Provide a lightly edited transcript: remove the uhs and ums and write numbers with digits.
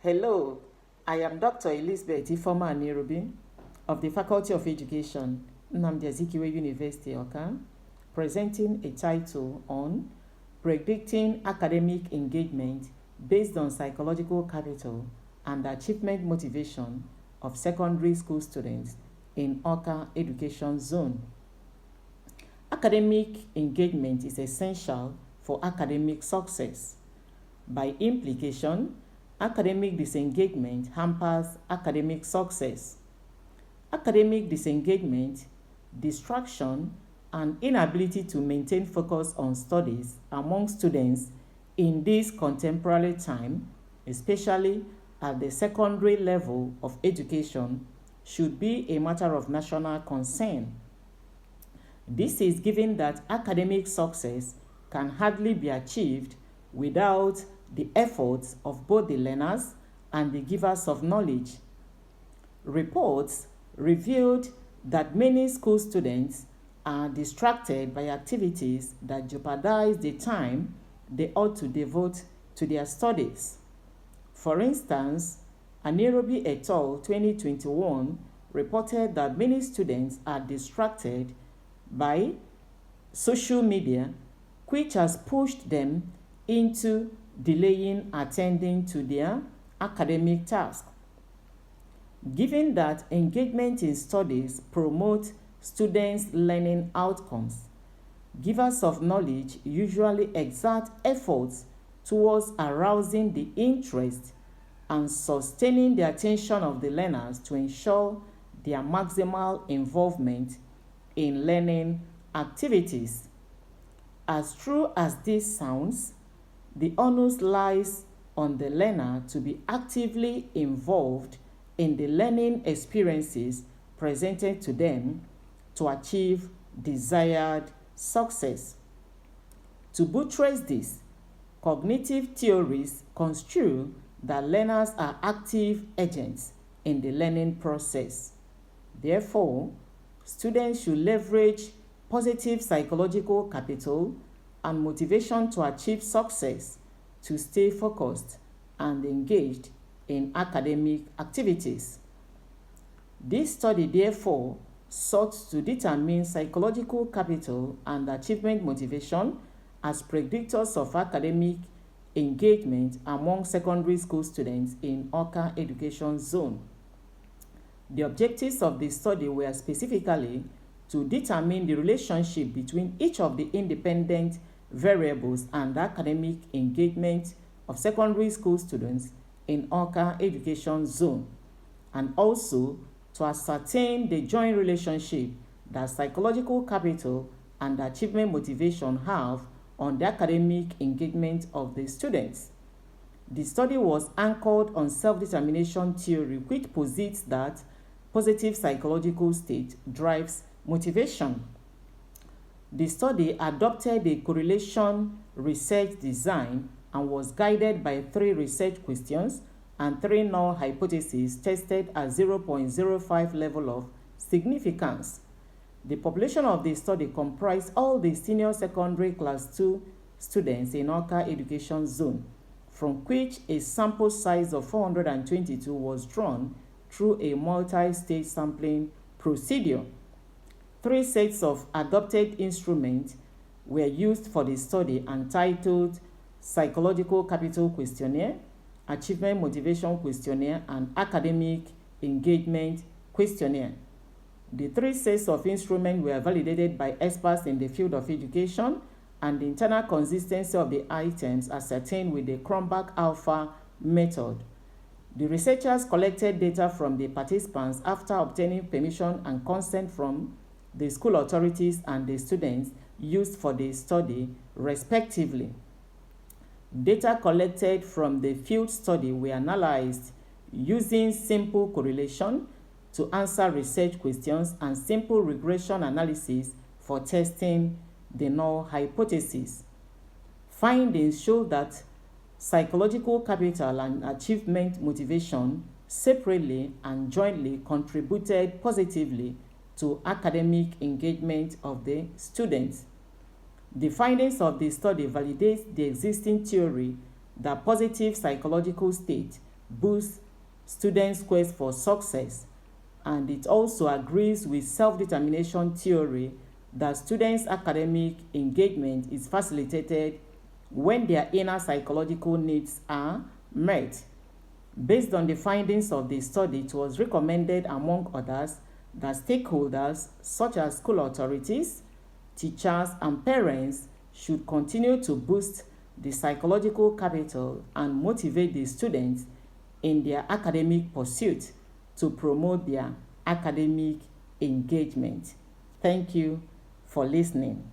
Hello, I am Dr. Elizabeth Ifeoma Anirubi of the Faculty of Education, Nnamdi Azikiwe University, Awka, presenting a title on Predicting Academic Engagement Based on Psychological Capital and Achievement Motivation of Secondary School Students in Awka Education Zone. Academic engagement is essential for academic success. By implication, academic disengagement hampers academic success. Academic disengagement, distraction, and inability to maintain focus on studies among students in this contemporary time, especially at the secondary level of education, should be a matter of national concern. This is given that academic success can hardly be achieved without the efforts of both the learners and the givers of knowledge. Reports revealed that many school students are distracted by activities that jeopardize the time they ought to devote to their studies. For instance, Anirubi et al. 2021 reported that many students are distracted by social media, which has pushed them into delaying attending to their academic task. Given that engagement in studies promotes students' learning outcomes, givers of knowledge usually exert efforts towards arousing the interest and sustaining the attention of the learners to ensure their maximal involvement in learning activities. As true as this sounds, the onus lies on the learner to be actively involved in the learning experiences presented to them to achieve desired success. To buttress this, cognitive theories construe that learners are active agents in the learning process. Therefore, students should leverage positive psychological capital and motivation to achieve success to stay focused and engaged in academic activities. This study, therefore, sought to determine psychological capital and achievement motivation as predictors of academic engagement among secondary school students in Awka Education Zone. The objectives of the study were specifically to determine the relationship between each of the independent variables and academic engagement of secondary school students in Awka Education Zone, and also to ascertain the joint relationship that psychological capital and achievement motivation have on the academic engagement of the students. The study was anchored on self-determination theory, which posits that positive psychological state drives motivation. The study adopted a correlation research design and was guided by 3 research questions and 3 null hypotheses tested at 0.05 level of significance. The population of the study comprised all the senior secondary class 2 students in Awka Education Zone, from which a sample size of 422 was drawn through a multi-stage sampling procedure. 3 sets of adopted instruments were used for the study entitled Psychological Capital Questionnaire, Achievement Motivation Questionnaire, and Academic Engagement Questionnaire. The 3 sets of instruments were validated by experts in the field of education, and the internal consistency of the items ascertained with the Cronbach Alpha method. The researchers collected data from the participants after obtaining permission and consent from the school authorities and the students used for the study, respectively. Data collected from the field study were analyzed using simple correlation to answer research questions and simple regression analysis for testing the null hypothesis. Findings show that psychological capital and achievement motivation separately and jointly contributed positively to academic engagement of the students. The findings of the study validate the existing theory that positive psychological state boosts students' quest for success, and it also agrees with self-determination theory that students' academic engagement is facilitated when their inner psychological needs are met. Based on the findings of the study, it was recommended, among others, that stakeholders such as school authorities, teachers, and parents should continue to boost the psychological capital and motivate the students in their academic pursuit to promote their academic engagement. Thank you for listening.